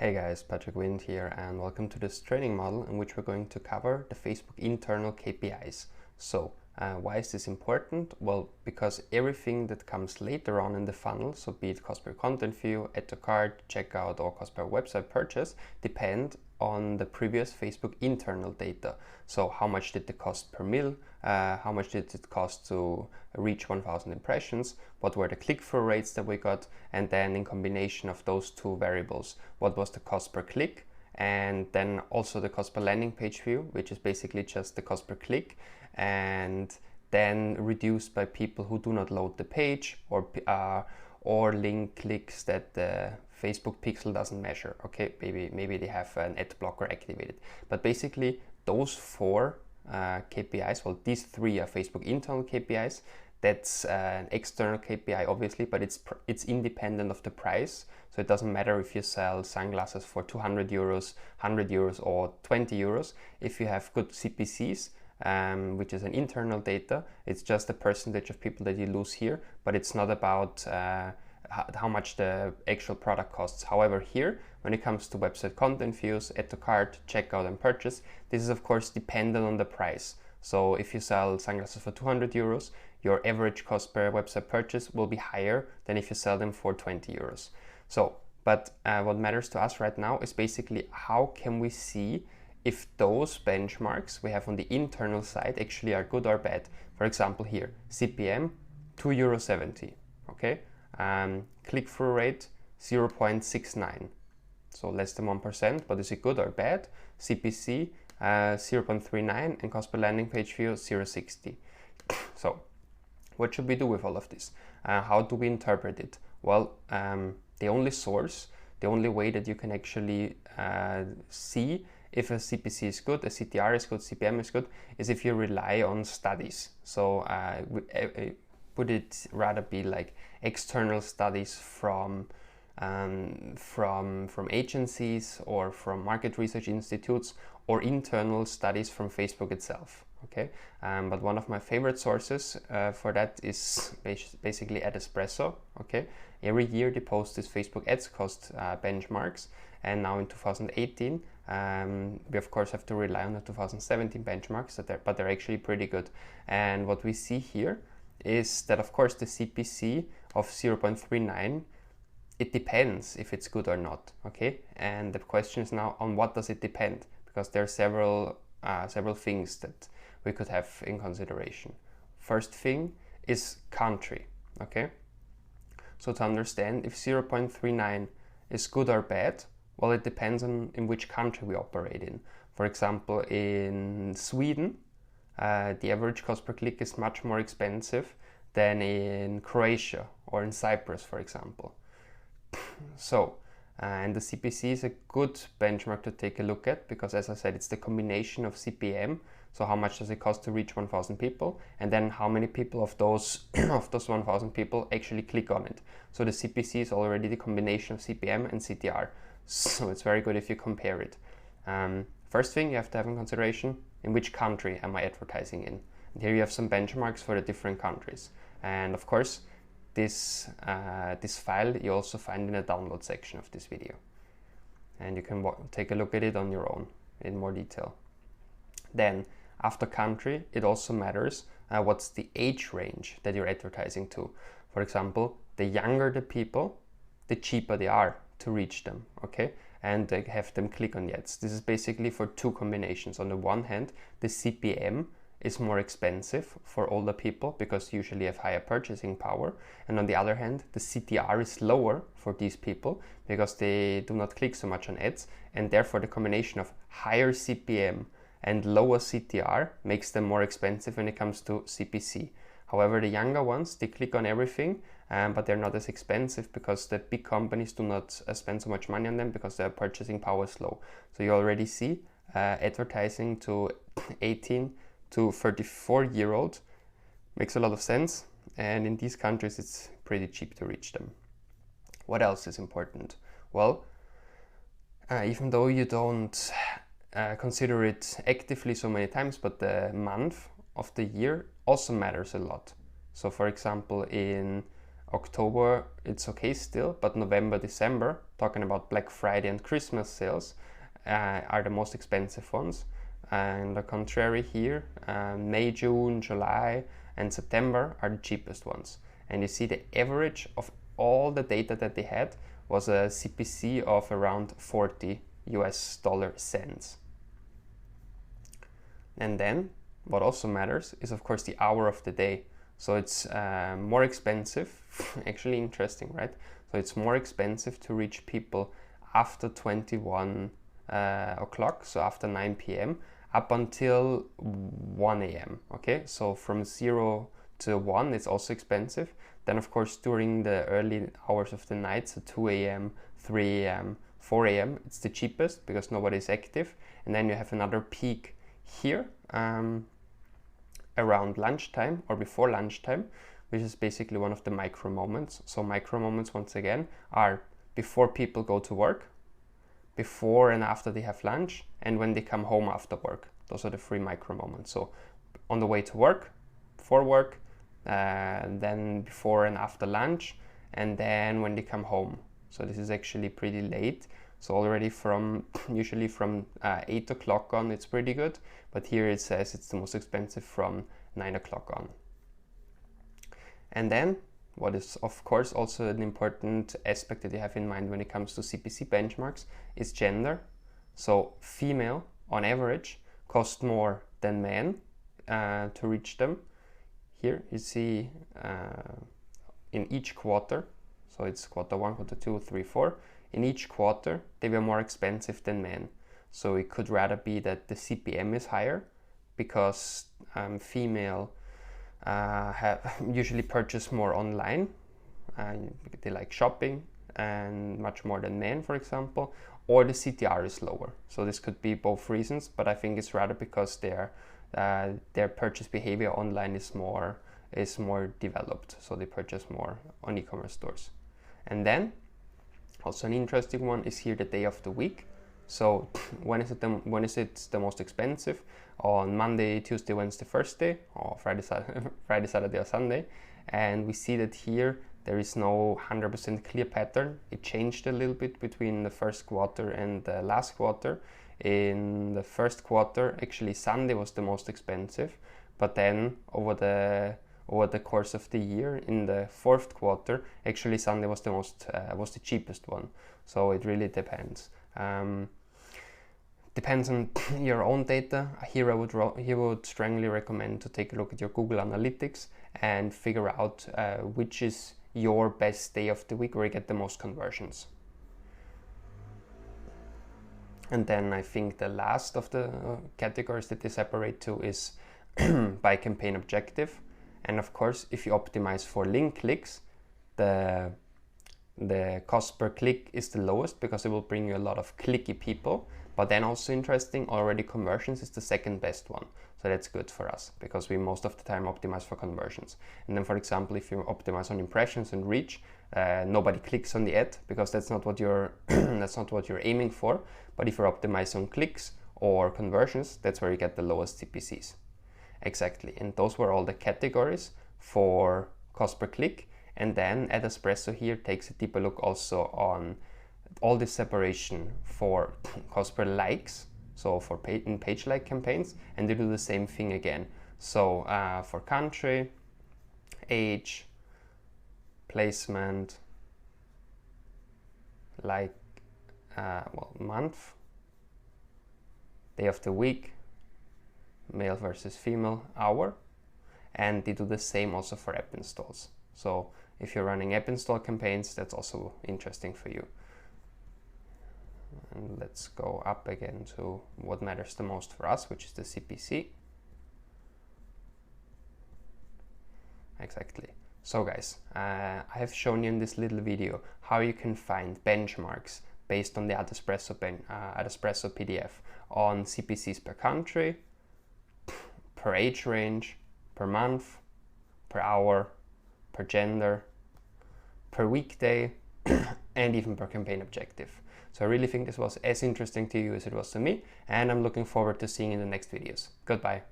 Hey guys, Patrick Wind here, and welcome to this training model in which we're going to cover the Facebook internal KPIs. So, why is this important? Well, because everything that comes later on in the funnel, so be it cost per content view, add to cart, checkout, or cost per website purchase, depend on the previous Facebook internal data. So how much did it cost per mil? How much did it cost to reach 1,000 impressions? What were the click-through rates that we got? And then in combination of those two variables, what was the cost per click? And then also the cost per landing page view, which is basically just the cost per click, and then reduced by people who do not load the page or link clicks that the Facebook pixel doesn't measure. Okay, maybe they have an ad blocker activated, but basically those four KPIs, well, these three are Facebook internal KPIs. That's an external KPI, obviously, but it's independent of the price. So it doesn't matter if you sell sunglasses for 200 euros, 100 euros, or 20 euros. If you have good CPCs, which is an internal data, it's just a percentage of people that you lose here, but it's not about how much the actual product costs. However, here, when it comes to website content views, add to cart, checkout, and purchase, this is of course dependent on the price. So if you sell sunglasses for 200 euros, your average cost per website purchase will be higher than if you sell them for 20 euros. So, but what matters to us right now is basically how can we see if those benchmarks we have on the internal side actually are good or bad. For example, here, CPM, €2.70, okay? Click-through rate, 0.69, so less than 1%, but is it good or bad? CPC, 0.39, and cost per landing page view, 0.60. So, what should we do with all of this? How do we interpret it? Well, the only way that you can actually see if a CPC is good, a CTR is good, CPM is good, is if you rely on studies. So would it rather be like external studies from agencies or from market research institutes, or internal studies from Facebook itself? Okay, but one of my favorite sources for that is basically at Espresso. Okay, every year they post this Facebook ads cost benchmarks, and now in 2018 we of course have to rely on the 2017 benchmarks, but they're actually pretty good. And what we see here is that of course the CPC of 0.39, it depends if it's good or not. Okay, and the question is now, on what does it depend? Because there are several things that we could have in consideration. First thing is country. Okay, so to understand if 0.39 is good or bad, well, it depends on in which country we operate in. For example, in Sweden, the average cost per click is much more expensive than in Croatia or in Cyprus, for example. So, and the CPC is a good benchmark to take a look at, because as I said, it's the combination of CPM, so how much does it cost to reach 1,000 people, and then how many people of those 1,000 people actually click on it. So the CPC is already the combination of CPM and CTR, so it's very good if you compare it. First thing you have to have in consideration, in which country am I advertising in? And here you have some benchmarks for the different countries, and of course this file you also find in the download section of this video, and you can take a look at it on your own in more detail. Then after country, it also matters what's the age range that you're advertising to. For example, the younger the people, the cheaper they are to reach them, okay, and they have them click on the ads. This is basically for two combinations. On the one hand, the CPM is more expensive for older people because usually have higher purchasing power, and on the other hand, the CTR is lower for these people because they do not click so much on ads, and therefore the combination of higher CPM and lower CTR makes them more expensive when it comes to CPC. However, the younger ones, they click on everything, but they're not as expensive because the big companies do not spend so much money on them because their purchasing power is low. So you already see advertising to 18 to 34-year-old makes a lot of sense, and in these countries it's pretty cheap to reach them. What else is important? Well, even though you don't consider it actively so many times, but the month of the year also matters a lot. So for example, in October, it's okay still, but November, December, talking about Black Friday and Christmas sales, are the most expensive ones. And the contrary here, May, June, July, and September are the cheapest ones. And you see the average of all the data that they had was a CPC of around 40 US dollar cents. And then what also matters is, of course, the hour of the day. So it's more expensive, actually interesting, right? So it's more expensive to reach people after 21 o'clock, so after 9 p.m. up until 1 a.m. Okay, so from 0 to 1 it's also expensive. Then of course during the early hours of the night, so 2 a.m., 3 a.m., 4 a.m. it's the cheapest because nobody's active. And then you have another peak here around lunchtime or before lunchtime, which is basically one of the micro moments. So micro moments, once again, are before people go to work, before and after they have lunch, and when they come home after work. Those are the 3 micro moments. So on the way to work, before work, then before and after lunch, and then when they come home. So this is actually pretty late. So already from usually from 8 o'clock on it's pretty good, but here it says it's the most expensive from 9 o'clock on. And then what is of course also an important aspect that you have in mind when it comes to CPC benchmarks is gender. So female on average cost more than men to reach them. Here you see in each quarter, so it's quarter 1, quarter 2, 3, 4. In each quarter, they were more expensive than men. So it could rather be that the CPM is higher because female usually purchase more online. They like shopping and much more than men, for example, or the CTR is lower. So this could be both reasons, but I think it's rather because their purchase behavior online is more developed. So they purchase more on e-commerce stores. And then also an interesting one is here the day of the week. So when is it the most expensive? On Monday, Tuesday, Wednesday, Thursday, or Friday, Saturday, or Sunday. And we see that here there is no 100% clear pattern. It changed a little bit between the first quarter and the last quarter. In the first quarter, actually Sunday was the most expensive, but then over the course of the year, in the fourth quarter, actually Sunday was the cheapest one. So it really depends. Depends on your own data. Here I would strongly recommend to take a look at your Google Analytics and figure out which is your best day of the week where you get the most conversions. And then I think the last of the categories that they separate to is by campaign objective. And of course, if you optimize for link clicks, the cost per click is the lowest because it will bring you a lot of clicky people. But then also interesting, already conversions is the second best one. So that's good for us because we most of the time optimize for conversions. And then for example, if you optimize on impressions and reach, nobody clicks on the ad because that's not what you're aiming for. But if you're optimized on clicks or conversions, that's where you get the lowest CPCs. Exactly, and those were all the categories for cost per click. And then Adespresso here takes a deeper look also on all the separation for cost per likes, so for page like campaigns, and they do the same thing again. So for country, age, placement, month, day of the week, male versus female, hour, and they do the same also for app installs. So if you're running app install campaigns, that's also interesting for you. And let's go up again to what matters the most for us, which is the CPC. Exactly. So guys, I have shown you in this little video how you can find benchmarks based on the Adespresso PDF on CPCs per country, per age range, per month, per hour, per gender, per weekday, and even per campaign objective. So I really think this was as interesting to you as it was to me, and I'm looking forward to seeing you in the next videos. Goodbye.